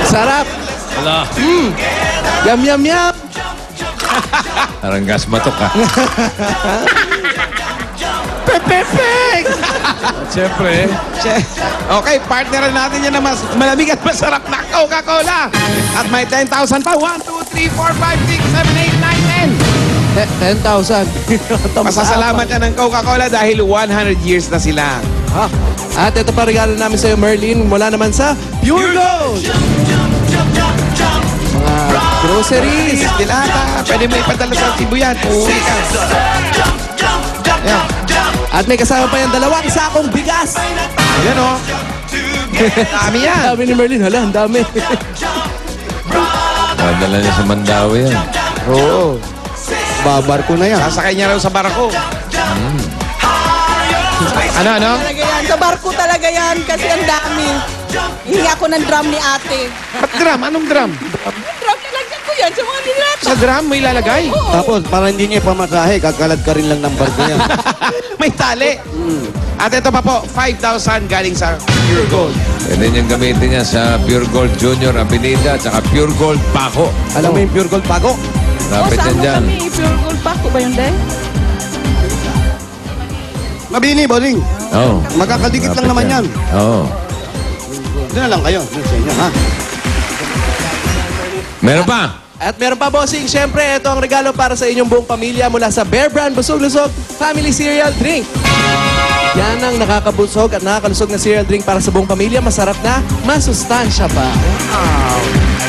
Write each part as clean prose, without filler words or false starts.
Sarap. Ala, Yum, yum, yum. parang gas matok ah. Perfect. Siyempre. Okay, partneran natin yan na mas malamig at masarap na Coca-Cola. At may 10,000 pa. 1, 2, 3, 4, 5, 6, 7, 8, 9, 10. 10,000. Pasasalamat yan ng Coca-Cola dahil 100 years na sila. Ha? At ito pa regalo namin sa'yo, Merlin. Mula naman sa Pure Gold. Mga groceries. Dilata. Pwede mo ipadala sa Cebu yan. Uuwi ka. Ayan. At may kasama pa yung 2 sakong bigas. Ayan o. Dami yan. Dami ni Merlin. Hala, ang dami. Dala niya sa Mandawi yan. Oo. Babar ko na yan. Sasakay niya raw sa barako. Ano? Talaga yan. Sa barko talaga yan kasi ang dami. Hihingi ako ng drum ni ate. Ba't drum? Anong drum? Drum nilagyan ko yan sa mga nilata. Sa drum mo ilalagay? Tapos, para hindi niya pamasahe, kakalat ka rin lang ng barko yan. May tali. At ito pa po, 5,000 galing sa Pure Gold. Pwede niyang gamitin niya sa Pure Gold Junior Avenida at saka Pure Gold Paco. Alam mo yung Pure Gold Paco? Lapit yan dyan. kami? Pure gold pa ko ba yun, Day? Mabini, bossing. Oo. Magkakadikit lang Lapit naman yan. Oo. Doon na lang kayo. Doon sa inyo, ha? Meron pa? At meron pa, bossing. Siyempre, ito ang regalo para sa inyong buong pamilya mula sa Bear Brand Busog-Lusog Family Cereal Drink. Yan ang nakakabusog at nakakalusog na cereal drink para sa buong pamilya. Masarap na, masustansya pa.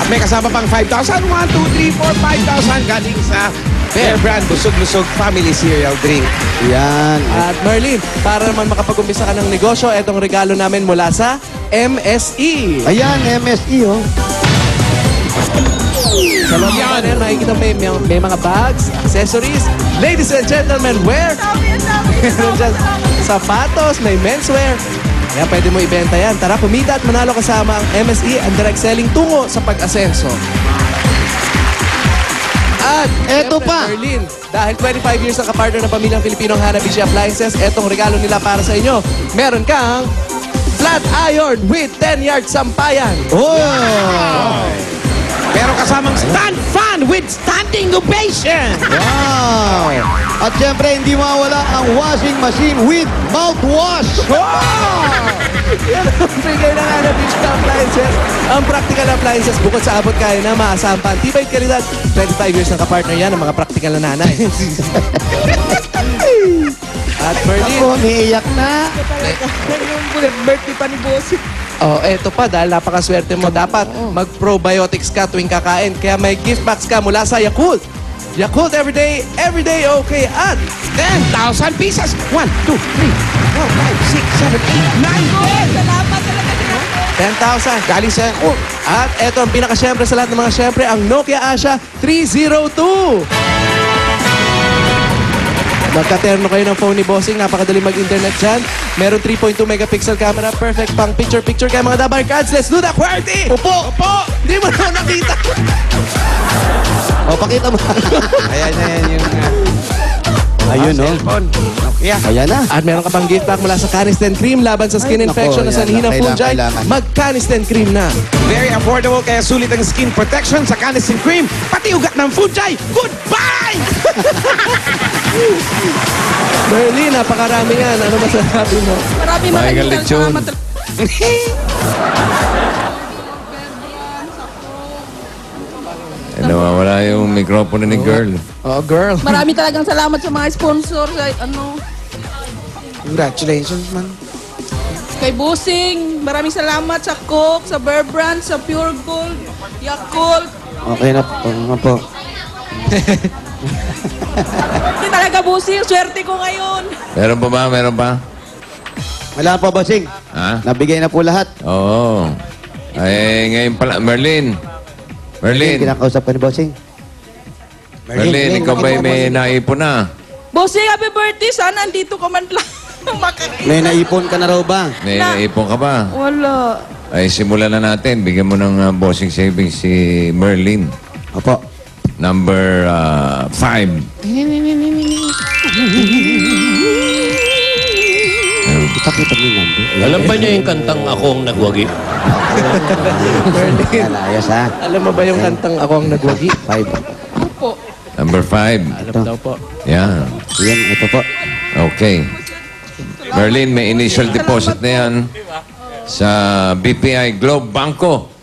At may kasama pang 5,000. 1, 2, 3, 4, 5,000 galing sa Bear Brand Busog-Lusog Family Cereal Drink. Yan. At Merlin, para naman makapag-umpisa ka ng negosyo, itong regalo namin mula sa MSE. Ayan, MSE, oh. Sa loob ng banner, makikita may mga bags, accessories. Ladies and gentlemen, wear. Meron dyan sapatos, may menswear. Kaya pwede mo ibenta yan. Tara, kumita at manalo kasama ang MSE, ang direct selling tungo sa pag-asenso. At Eto syempre, pa. Merlin, dahil 25 years ang kapartner ng pamilyang Filipinong Hanabishi Appliances, etong regalo nila para sa inyo. Meron kang flat iron with 10-yard sampayan. Oh! Pero kasamang stand fan with standing ovation. Wow! At syempre, hindi mawala ang washing machine with mouthwash. Yan ang bigay ng Hanabishi Appliances. Ang practical appliances, bukod sa abot kaya na maasahang pantibay at kalidad. 25 years ng kapartner yan, ang mga practical na nanay. At Merlin, Ako, niiyak na. Yung birthday pa ni Bossy. oh, eto pa, dahil napakaswerte mo, dapat mag-probiotics ka tuwing kakain. Kaya may gift box ka mula sa Yakult. Yakult everyday okay. At 10,000 pieces. 1, 2, 3, 4, 5, 6, 7, 8, 9, 10. Salamat talaga ni ate. 10,000. Galing sa Yakult. At eto ang pinaka-syempre sa lahat ng mga syempre, ang Nokia Asha 302. Magkaterno kayo ng phone ni Bossing. Napakadali mag-internet dyan. Meron 3.2 megapixel camera. Perfect pang picture-picture kaya mga dabar cards. Let's do the QWERTY! Upo! Hindi mo na ako nakita. O, pakita mo. Ayan yung Ayun, no? cellphone. Nokia. Ayan na. At meron ka pang gift pack mula sa Canesten Cream laban sa skin Ay, infection nako, na sanhi yan. ng fungi. Kailangan. Mag-Canesten Cream na. Very affordable kaya sulit ang skin protection sa Canesten Cream. Pati ugat ng fungi. Goodbye! Merlin, napakarami yan. Ano masasabi mo? Maraming Michael maraming Lechon. salamat. Nawawala yung mikropono ni girl. Oh, girl. Marami talagang salamat sa mga sponsor. Sa, Congratulations, man. kay Bossing. Maraming salamat sa Coke, sa Bear Brand, sa Pure Gold, Yakult. Okay na po. Hindi talaga Bossing. Swerte ko ngayon. Meron pa ba? Meron pa? Wala pa, bossing. Ha? Nabigay na po lahat. Oo. Ay, ngayon pala. Merlin. Merlin. Kinakausap ka ni bossing. Merlin, ikaw ba may naipon na? Bossing, happy birthday. Sana andito ka man lang. Makakita. May naipon ka na raw ba? May naipon ka ba? Wala. Ay, simulan na natin. Bigyan mo ng bossing savings si Merlin. Opo. Number 5. Ipakita mo yung number. Alam ba niya yung kantang Akong Nagwagi? Yan, ayos ha. Alam mo ba yung kantang Ako Ang Nagwagi? 5. Opo. Number 5. Alam daw po. Yan. Yan, ito po. Okay. Merlin, may initial deposit na yan sa BPI Globe Banco.